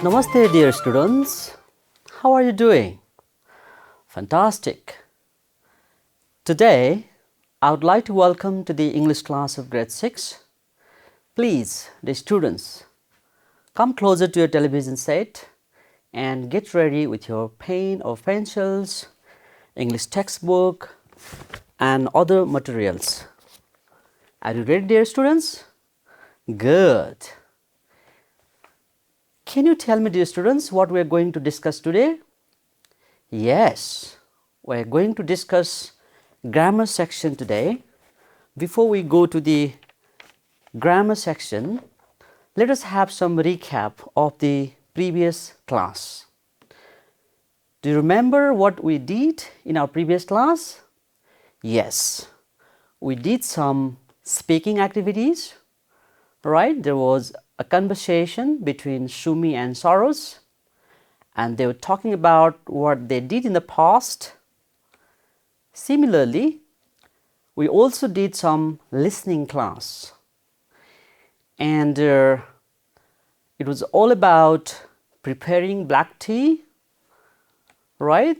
Namaste dear students, how are you doing? Fantastic. Today I would like to welcome to the English class of grade 6. Please, the students, come closer to your television set and get ready with your pen or pencils, English textbook and other materials. Are you ready dear students? Good. Can you tell me dear students what we are going to discuss today? Yes, we are going to discuss grammar section today. Before we go to the grammar section, let us have some recap of the previous class. Do you remember what we did in our previous class? Yes, we did some speaking activities, right? There was a conversation between Sumi and Saros, and they were talking about what they did in the past. Similarly, we also did some listening class, and it was all about preparing black tea, right?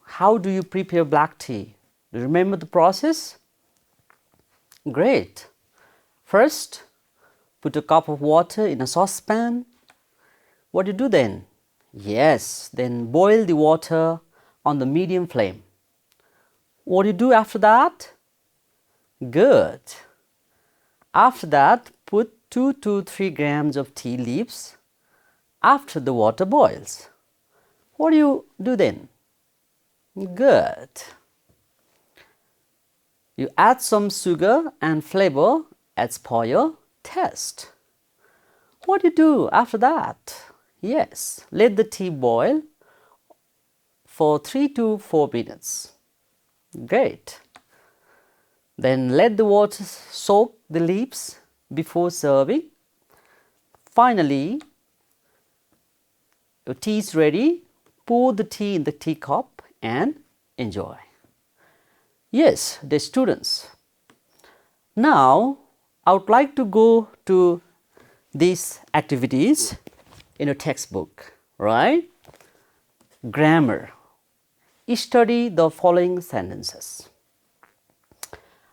How do you prepare black tea? Do you remember the process? Great. First, put a cup of water in a saucepan. What do you do then? Yes, then boil the water on the medium flame. What do you do after that? Good. After that, put 2 to 3 grams of tea leaves after the water boils. What do you do then? Good. You add some sugar and flavor as per your taste. What do you do after that? Yes, let the tea boil for 3 to 4 minutes. Great. Then let the water soak the leaves before serving. Finally, your tea is ready. Pour the tea in the teacup and enjoy. Yes, the students. Now, I would like to go to these activities in a textbook, right? Grammar. Study the following sentences.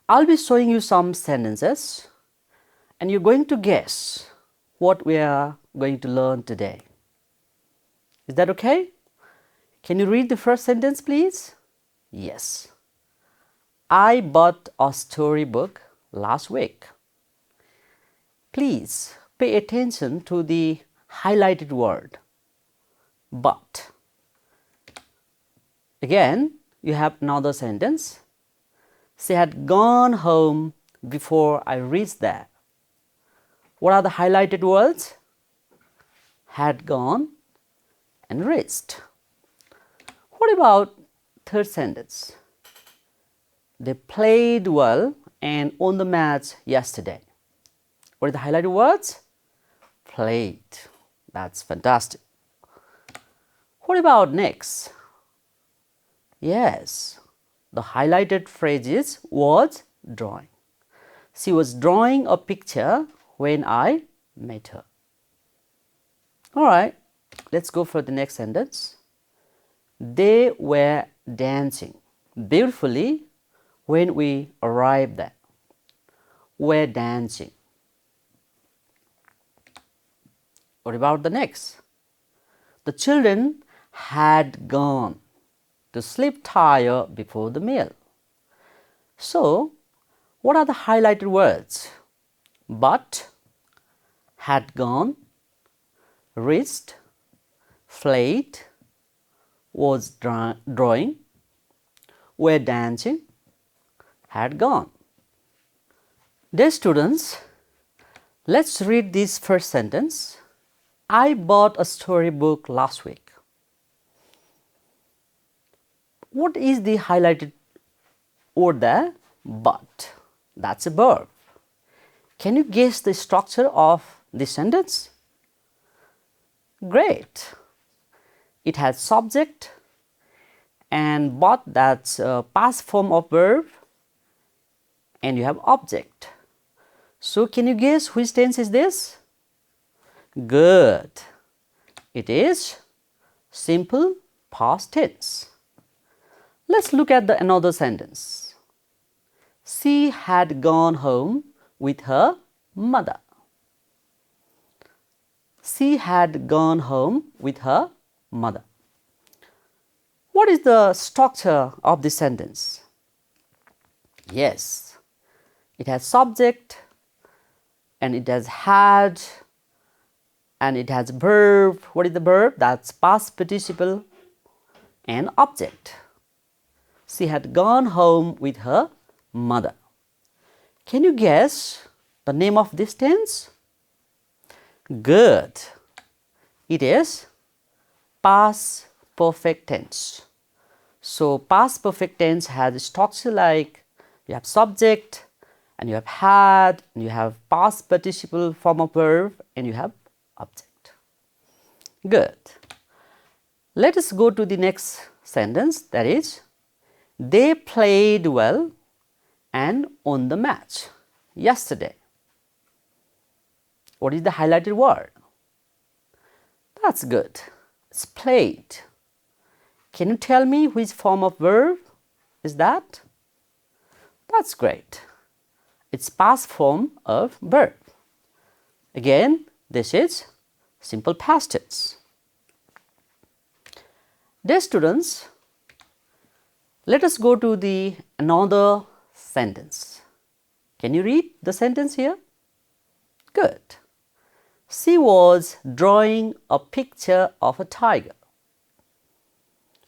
I'll be showing you some sentences and you're going to guess what we are going to learn today. Is that okay? Can you read the first sentence, please? Yes. I bought a storybook last week. Please pay attention to the highlighted word, but. Again, you have another sentence. She had gone home before I reached there. What are the highlighted words? Had gone and reached. What about third sentence? They played well and won the match yesterday. What are the highlighted words? Played. That's fantastic. What about next? Yes, the highlighted phrase was drawing. She was drawing a picture when I met her. All right, let's go for the next sentence. They were dancing beautifully when we arrived there. Were dancing. What about the next? The children had gone to sleep tired before the meal. So, what are the highlighted words? But, had gone, reached, played, was drawing, were dancing, had gone. Dear students, let's read this first sentence. I bought a storybook last week. What is the highlighted word there? But. That's a verb. Can you guess the structure of this sentence? Great. It has subject and but, that's a past form of verb, and you have object. So can you guess which tense is this? Good. It is simple past tense. Let's look at another sentence. She had gone home with her mother. She had gone home with her mother. What is the structure of this sentence? Yes, it has subject and it has had and it has verb. What is the verb? That's past participle and object. She had gone home with her mother. Can you guess the name of this tense? Good. It is past perfect tense. So past perfect tense has a structure like you have subject and you have had and you have past participle form of verb and you have object. Good. Let us go to the next sentence, that is, they played well and won the match yesterday. What is the highlighted word? That's good. It's played. Can you tell me which form of verb is that? That's great. It's past form of verb. Again, this is simple past tense. Dear students, let us go to another sentence. Can you read the sentence here? Good. She was drawing a picture of a tiger.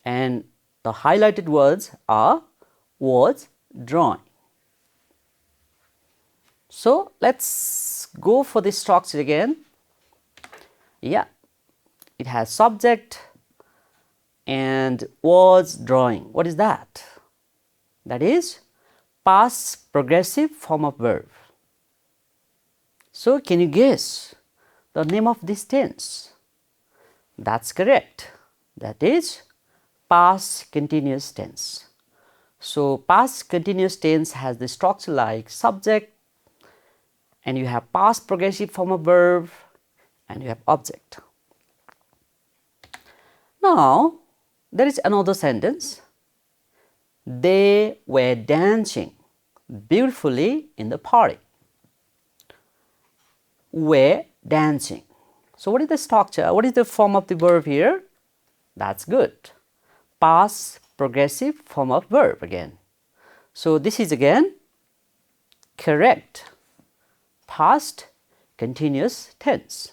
And the highlighted words are was drawing. So let's go for the structure again. Yeah, it has subject and was drawing. What is that? That is past progressive form of verb. So can you guess the name of this tense? That's correct. That is past continuous tense. So past continuous tense has the structure like subject and you have past progressive form of verb and you have object. Now there is another sentence. They were dancing beautifully in the party. Were dancing. So what is the structure? What is the form of the verb here? That's good. Past progressive form of verb again. So this is again correct. Past continuous tense.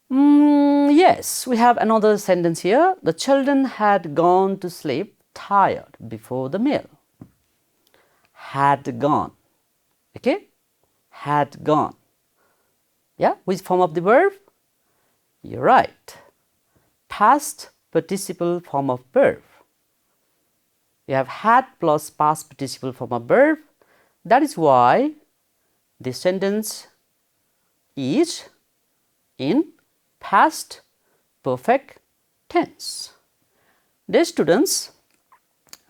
Yes, we have another sentence here. The children had gone to sleep tired before the meal. Had gone. Okay? Had gone. Yeah, which form of the verb? You're right. Past participle form of verb. You have had plus past participle form of verb. That is why this sentence is in past perfect tense. Dear students,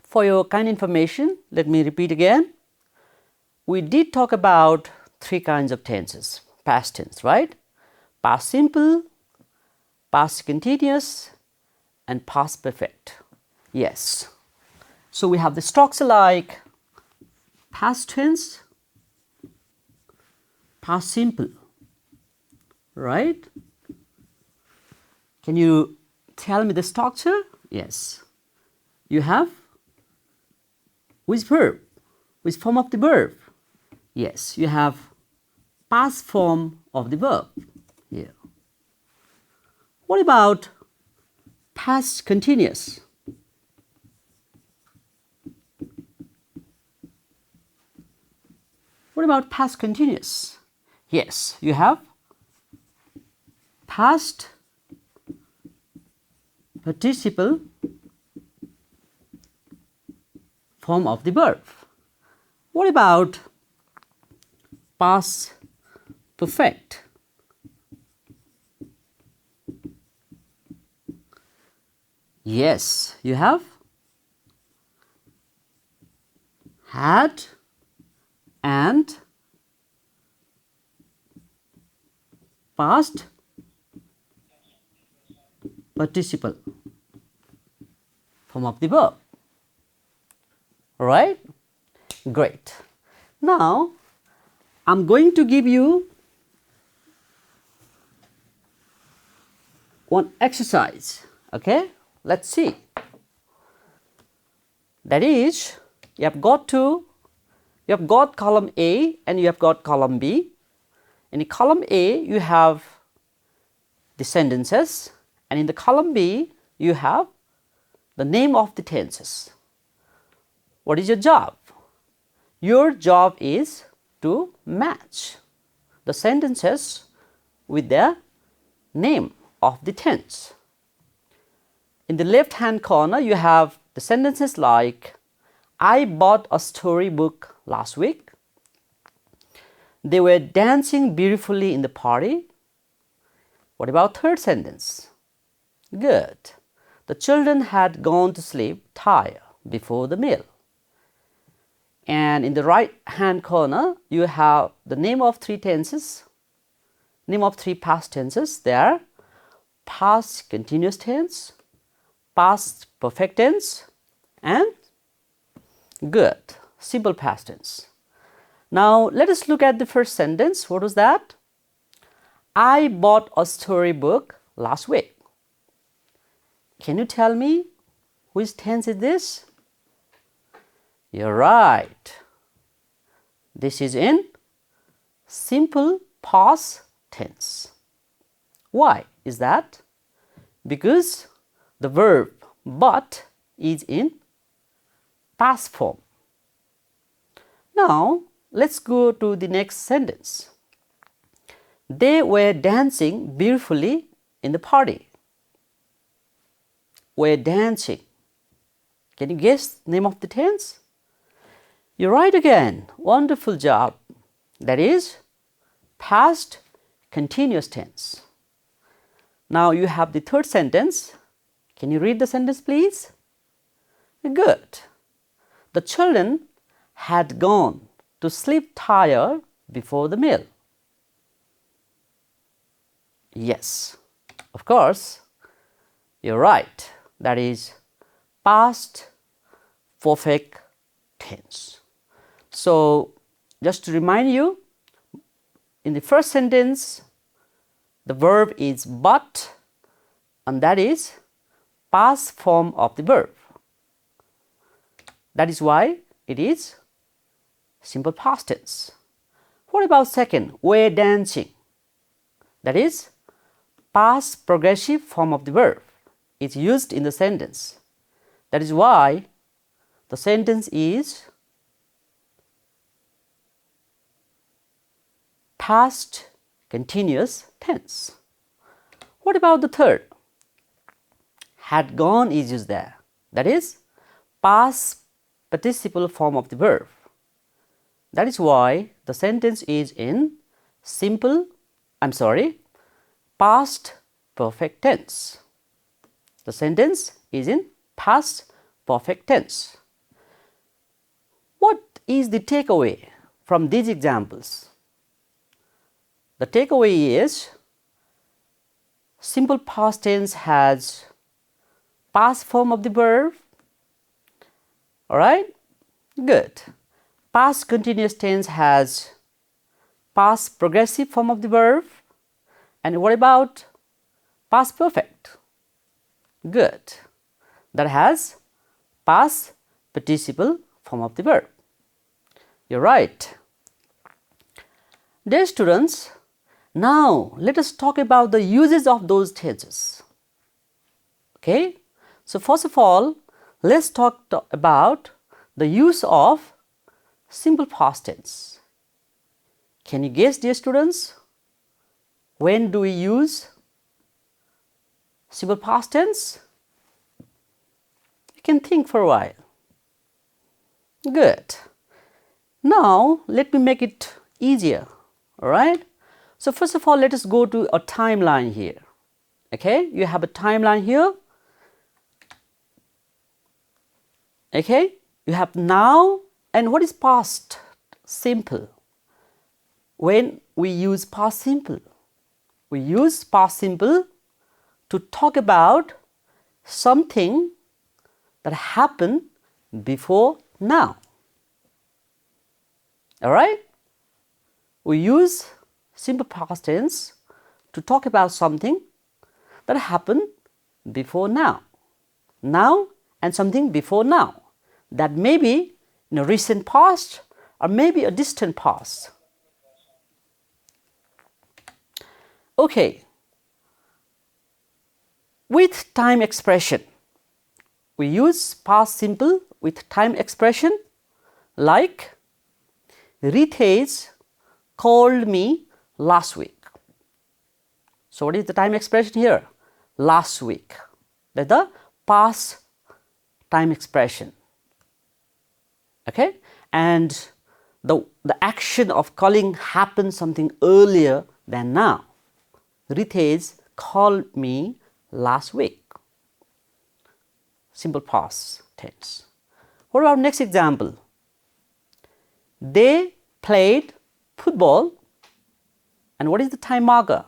for your kind information, let me repeat again. We did talk about three kinds of tenses, past tense, right? Past simple, past continuous, and past perfect. Yes. So we have the structure like past tense, past simple, right? Can you tell me the structure? Yes. You have which verb? Which form of the verb? Yes, you have past form of the verb here. What about past continuous? What about past continuous? Yes, you have past participle form of the verb. What about past perfect? Yes, you have had and past participle form of the verb. Alright? Great. Now, I'm going to give you one exercise. Okay? Let's see. That is, you have got column A and you have got column B. In the column A, you have the sentences, and in the column B, you have the name of the tenses. What is your job? Your job is to match the sentences with the name of the tense. In the left hand corner, you have the sentences like, I bought a storybook last week. They were dancing beautifully in the party. What about third sentence? Good. The children had gone to sleep tired before the meal. And in the right hand corner, you have the name of three tenses, name of three past tenses. They are past continuous tense, past perfect tense, and good, simple past tense. Now, let us look at the first sentence. What was that? I bought a storybook last week. Can you tell me which tense is this? You're right. This is in simple past tense. Why is that? Because the verb but is in past form. Now, let's go to the next sentence. They were dancing beautifully in the party. Were dancing. Can you guess the name of the tense? You're right again. Wonderful job. That is past continuous tense. Now you have the third sentence. Can you read the sentence, please? Good. The children had gone to sleep tired before the meal. Yes, of course, you're right. That is past perfect tense. So, just to remind you, in the first sentence, the verb is but, and that is past form of the verb. That is why it is simple past tense. What about second? Were dancing. That is past progressive form of the verb. It's used in the sentence. That is why the sentence is past continuous tense. What about the third? Had gone is used there. That is past participle form of the verb. That is why the sentence is in past perfect tense. The sentence is in past perfect tense. What is the takeaway from these examples? The takeaway is simple past tense has past form of the verb. Alright? Good. Past continuous tense has past progressive form of the verb. And what about past perfect? Good. That has past participle form of the verb. You're right. Dear students, now let us talk about the uses of those tenses. Okay? So first of all, let's talk about the use of simple past tense. Can you guess, dear students? When do we use simple past tense? You can think for a while. Good. Now, let me make it easier. Alright? So, first of all, let us go to a timeline here. Okay? You have a timeline here. Okay? You have now, and what is past simple? When we use past simple, we use past simple to talk about something that happened before now. Alright? We use simple past tense to talk about something that happened before now. Now and something before now. That may be in a recent past or maybe a distant past. Okay. With time expression, we use past simple with time expression like Ritesh called me last week. So what is the time expression here? Last week. That's the past time expression. Okay? And the action of calling happened something earlier than now. Ritesh called me last week. Simple past tense. What about next example? They played football. And what is the time marker?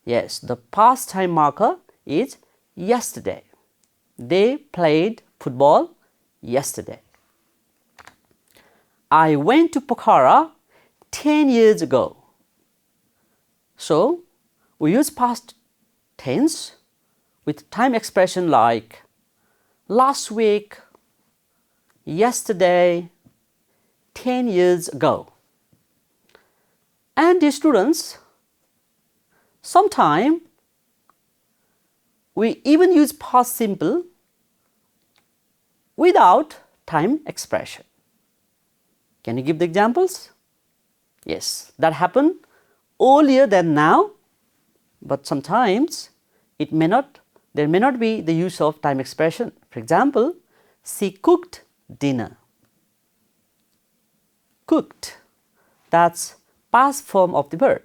Yes, the past time marker is yesterday. They played football yesterday. I went to Pokhara 10 years ago. So, we use past tense with time expression like last week, yesterday, 10 years ago. And dear students, sometimes we even use past simple without time expression. Can you give the examples? Yes, that happened earlier than now, but sometimes there may not be the use of time expression. For example, she cooked dinner. Cooked, that's past form of the verb.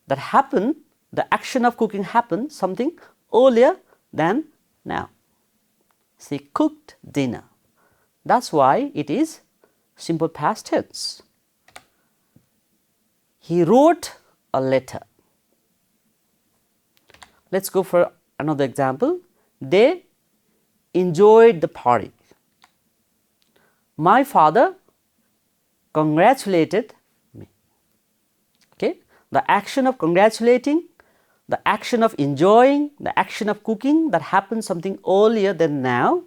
That happened, the action of cooking happened something earlier than now. She cooked dinner. That's why it is simple past tense. He wrote a letter. Let's go for another example. They enjoyed the party. My father congratulated me. Okay? The action of congratulating, the action of enjoying, the action of cooking, that happened something earlier than now,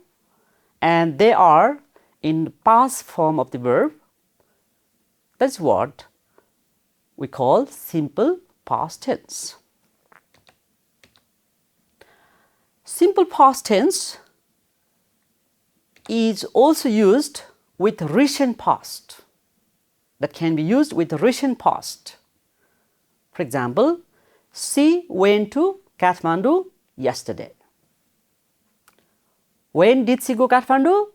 and they are in past form of the verb. That's what we call simple past tense. Simple past tense is also used with recent past. That can be used with recent past. For example, she went to Kathmandu yesterday. When did she go Kathmandu?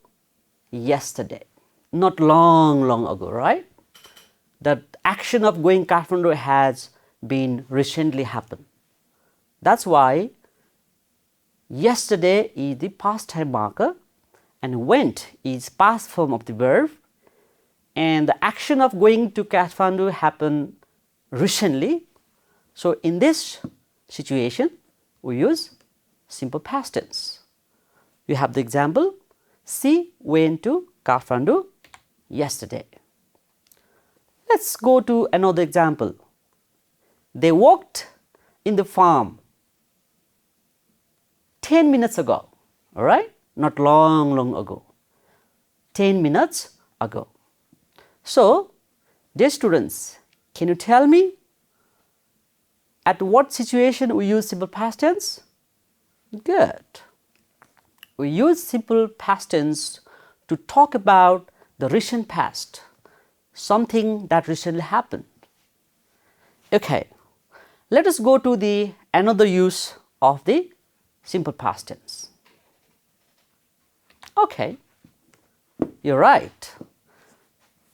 Yesterday. Not long ago, right? The action of going Kathmandu has been recently happened. That's why yesterday is the past time marker and went is past form of the verb, and the action of going to Kathmandu happened recently. So in this situation, we use simple past tense. You have the example, she went to Kathmandu yesterday. Let's go to another example. They walked in the farm 10 minutes ago, all right? Not long ago. 10 minutes ago. So, dear students, can you tell me at what situation we use simple past tense? Good. We use simple past tense to talk about the recent past, something that recently happened. Okay, let us go to the another use of the simple past tense. Okay, you're right.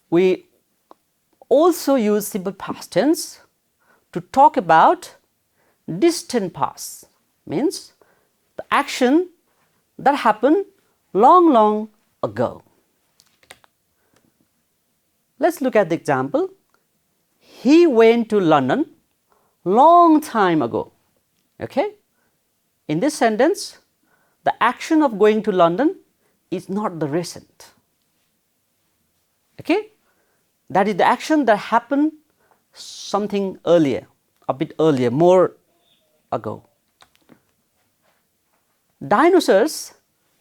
We also use simple past tense to talk about distant past, means the action that happened long ago. Let's look at the example. He went to London long time ago. Okay, in this sentence, the action of going to London is not the recent. Okay? That is the action that happened something earlier, a bit earlier, more ago. Dinosaurs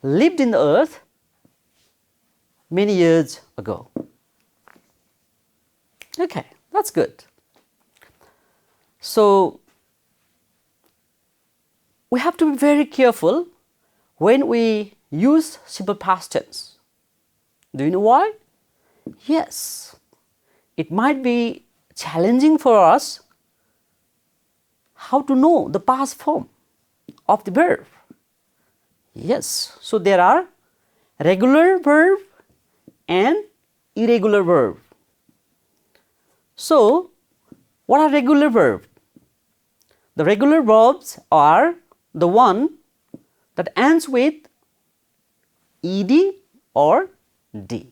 lived in the earth many years ago. Okay, that's good. So, we have to be very careful when we use simple past tense. Do you know why? Yes, it might be challenging for us how to know the past form of the verb. Yes, so there are regular verb and irregular verb. So, what are regular verbs? The regular verbs are the one that ends with ed or d.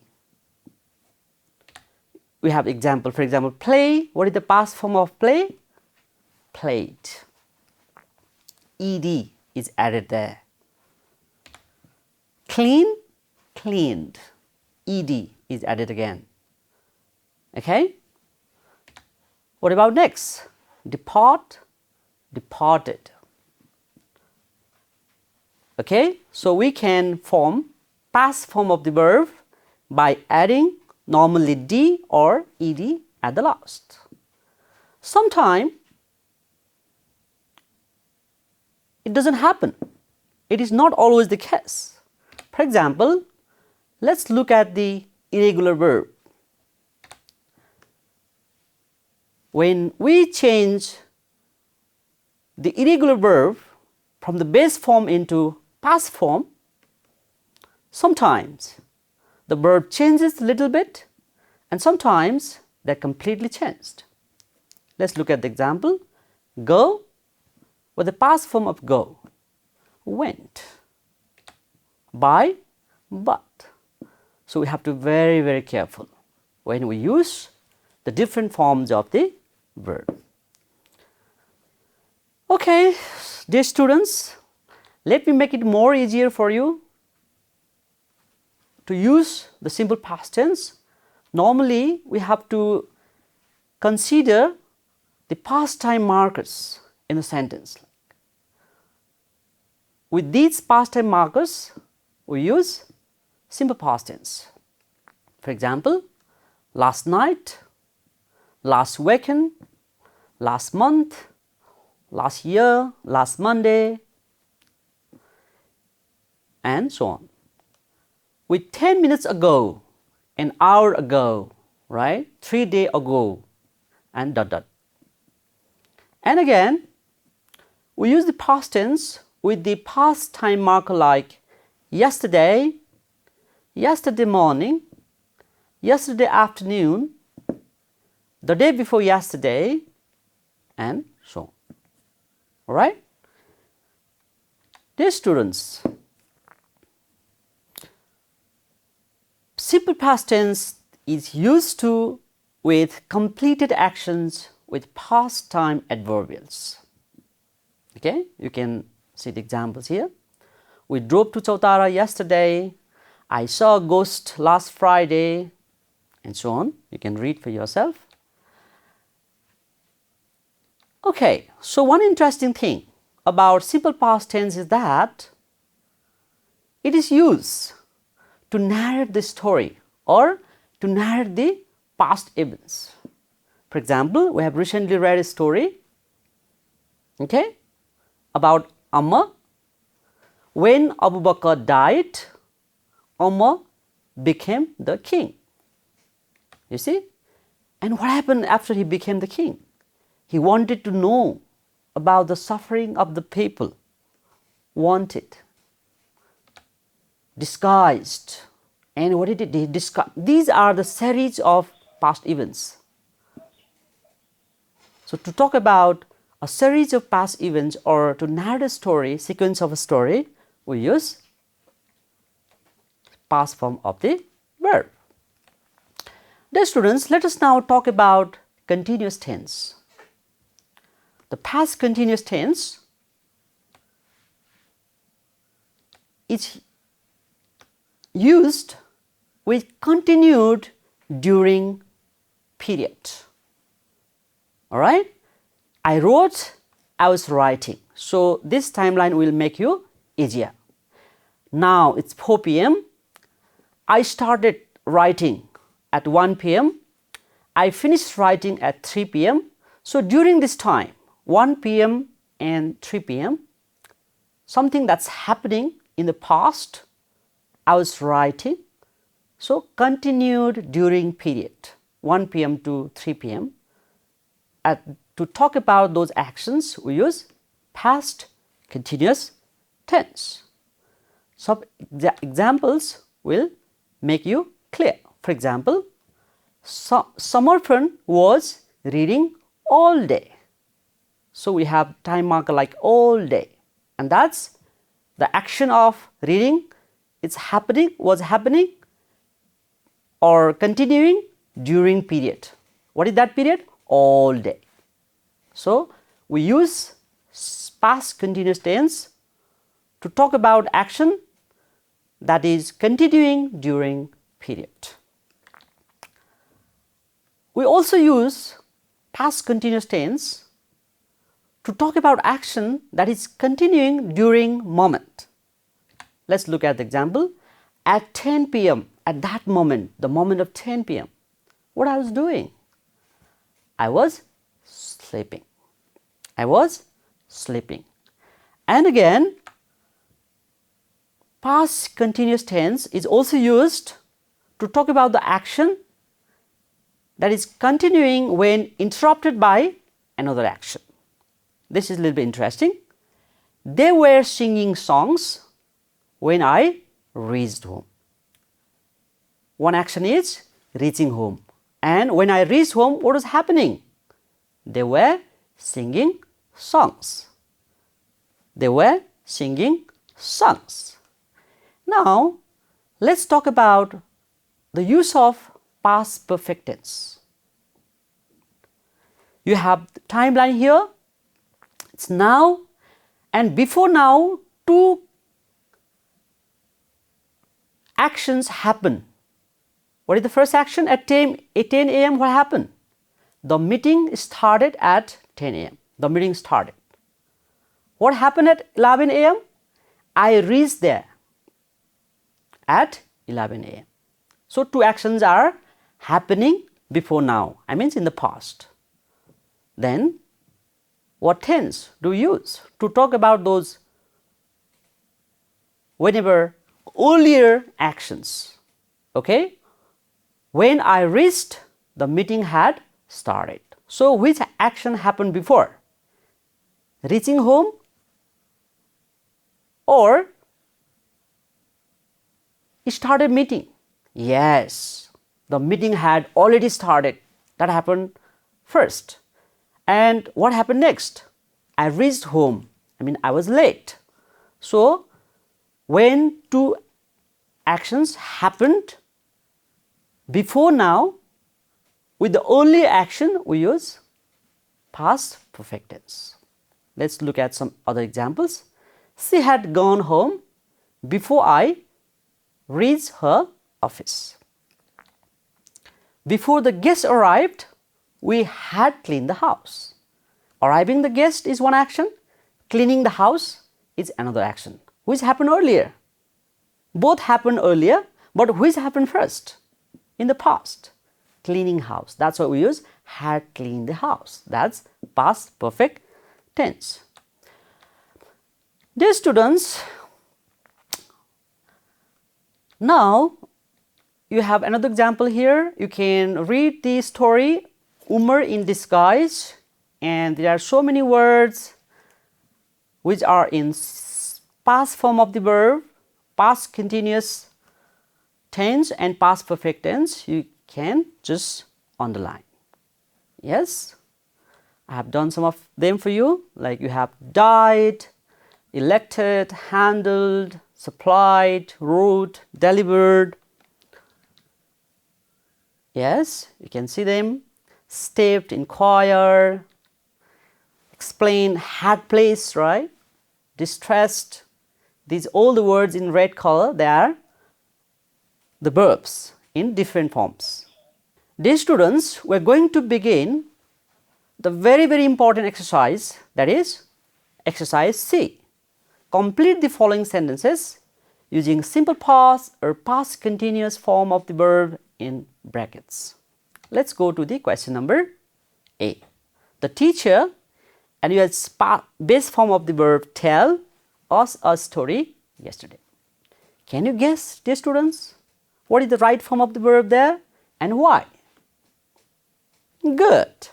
We have example, for example, play. What is the past form of play? Played. Ed is added there. Clean, cleaned. Ed is added again. Okay? What about next? Depart, departed. Okay? So we can form past form of the verb by adding normally d or ed at the last. Sometimes it doesn't happen. It is not always the case. For example, let's look at the irregular verb. When we change the irregular verb from the base form into past form, sometimes the verb changes a little bit and sometimes they are completely changed. Let's look at the example. Go was the past form of go. Went. Buy, bought. So we have to be very, very careful when we use the different forms of the verb. Okay, dear students, let me make it more easier for you to use the simple past tense. Normally, we have to consider the past time markers in a sentence. With these past time markers, we use simple past tense. For example, last night, last weekend, last month, last year, last Monday, and so on. With 10 minutes ago, an hour ago, right? 3 days ago, and dot dot. And again, we use the past tense with the past time marker like yesterday, yesterday morning, yesterday afternoon, the day before yesterday, and so on. All right? Dear students, simple past tense is used to with completed actions with past time adverbials. Okay, you can see the examples here. We drove to Chautara yesterday. I saw a ghost last Friday, and so on. You can read for yourself. Okay, so one interesting thing about simple past tense is that it is used to narrate the story or to narrate the past events. For example, we have recently read a story, okay, about Amma. When Abu Bakr died, Umar became the king. You see? And what happened after he became the king? He wanted to know about the suffering of the people, wanted, disguised. And what did he disguise? These are the series of past events. So to talk about a series of past events or to narrate a story, sequence of a story, we use past form of the verb. Dear students, let us now talk about continuous tense. The past continuous tense is used with continued during period. All right? I wrote, I was writing. So this timeline will make you easier. Now it's 4 p.m. I started writing at 1 p.m. I finished writing at 3 p.m. So during this time, 1 p.m. and 3 p.m., something that's happening in the past, I was writing. So continued during period, 1 p.m. to 3 p.m. To talk about those actions, we use past continuous tense. Some examples will make you clear. For example, Samarthan was reading all day. So we have time marker like all day, and that's the action of reading. It's happening, was happening or continuing during period. What is that period? All day. So we use past continuous tense to talk about action that is continuing during period. We also use past continuous tense to talk about action that is continuing during moment. Let's look at the example. At 10 p.m., at that moment, the moment of 10 p.m., what I was doing? I was sleeping. I was sleeping. And again, past continuous tense is also used to talk about the action that is continuing when interrupted by another action. This is a little bit interesting. They were singing songs when I reached home. One action is reaching home. And when I reached home, what was happening? They were singing songs. They were singing songs. Now, let's talk about the use of past perfect tense. You have the timeline here. It's now and before now, two actions happen. What is the first action? At 10 a.m. what happened? The meeting started at 10 a.m. The meeting started. What happened at 11 a.m.? I reached there at 11 a.m. So two actions are happening before now. I mean in the past. Then what tense do you use to talk about those whenever earlier actions? Okay? When I reached, the meeting had started. So which action happened before? Reaching home or started meeting? Yes, the meeting had already started. That happened first. And what happened next? I reached home. I mean, I was late. So when two actions happened before now, with the only action we use past perfect tense. Let's look at some other examples. She had gone home before I reached her office. Before the guest arrived, we had cleaned the house. Arriving the guest is one action. Cleaning the house is another action. Which happened earlier? Both happened earlier, but which happened first? In the past. Cleaning house. That's why we use had cleaned the house. That's past perfect tense. Dear students, now you have another example here. You can read the story Umar in Disguise, and there are so many words which are in past form of the verb, past continuous tense and past perfect tense. You can just underline. Yes, I have done some of them for you, like you have died, elected, handled, supplied, wrote, delivered. Yes, you can see them. Stepped, inquire, explain, had place, right? Distressed, these all the words in red color, they are the verbs in different forms. Dear students, we are going to begin the very important exercise, that is exercise C. Complete the following sentences using simple past or past continuous form of the verb in brackets. Let's go to the question number A. The teacher, and your base form of the verb tell us a story yesterday. Can you guess, dear students, what is the right form of the verb there and why? Good.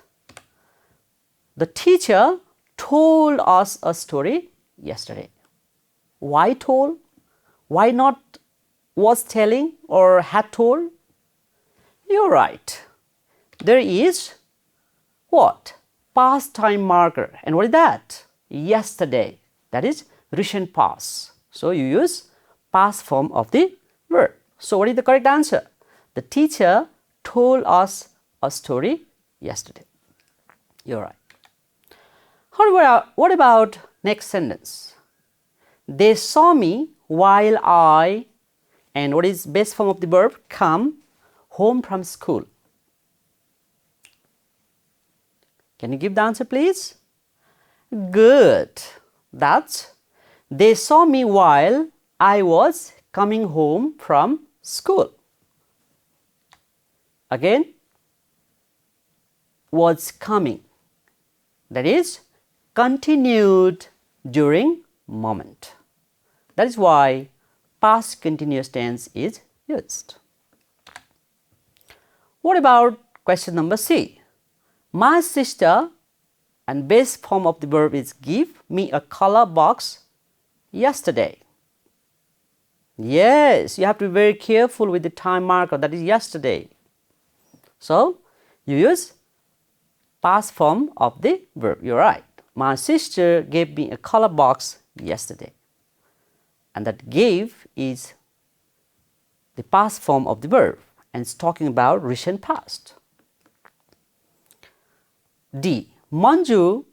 The teacher told us a story yesterday. Why told? Why not was telling or had told? You're right. There is what? Past time marker. And what is that? Yesterday. That is recent past. So you use past form of the verb. So what is the correct answer? The teacher told us a story yesterday. You're right. What about next sentence? They saw me while I, and what is base form of the verb? Come home from school. Can you give the answer, please? Good. That's they saw me while I was coming home from school. Again, was coming. That is continued during moment. That is why past continuous tense is used. What about question number C? My sister, and base form of the verb is give me a color box yesterday. Yes, you have to be very careful with the time marker, that is yesterday. So you use past form of the verb. You're right. My sister gave me a color box yesterday. And that gave is the past form of the verb and it's talking about recent past. D. Manju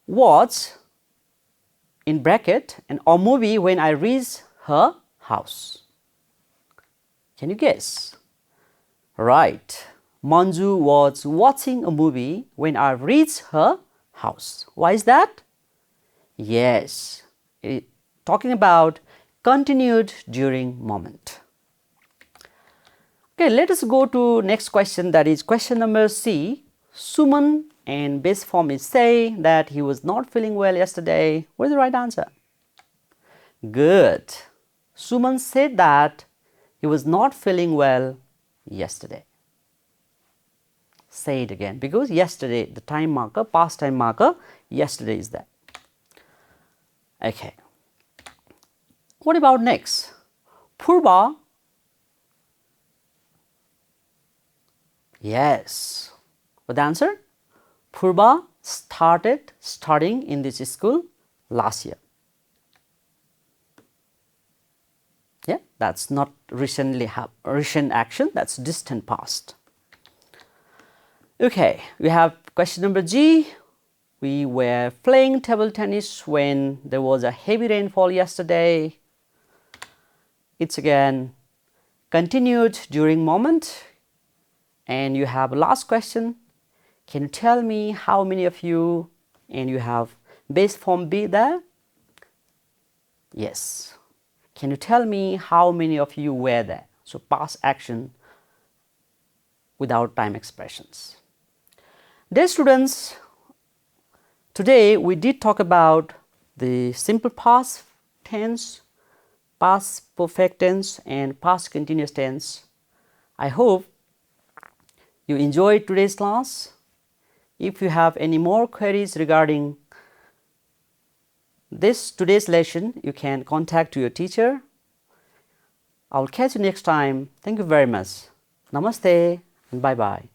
was in bracket a movie when I reached her house. Can you guess? Right. Manju was watching a movie when I reached her house. Why is that? Yes, talking about continued during moment. Okay, let us go to next question, that is question number C. Suman, and base form is say that he was not feeling well yesterday. What is the right answer? Good. Suman said that he was not feeling well yesterday. Say it again, because yesterday, the time marker, past time marker, yesterday is there. Okay. What about next? Purba. Yes. What the answer? Purba started studying in this school last year. Yeah, that's not recent action, that's distant past. Okay, we have question number G. We were playing table tennis when there was a heavy rainfall yesterday. It's again continued during moment. And you have a last question. Can you tell me how many of you, and you have base form be there? Yes. Can you tell me how many of you were there? So past action without time expressions. Dear students, today we did talk about the simple past tense, past perfect tense and past continuous tense. I hope you enjoyed today's class. If you have any more queries regarding today's lesson, you can contact your teacher. I'll catch you next time. Thank you very much. Namaste and bye-bye.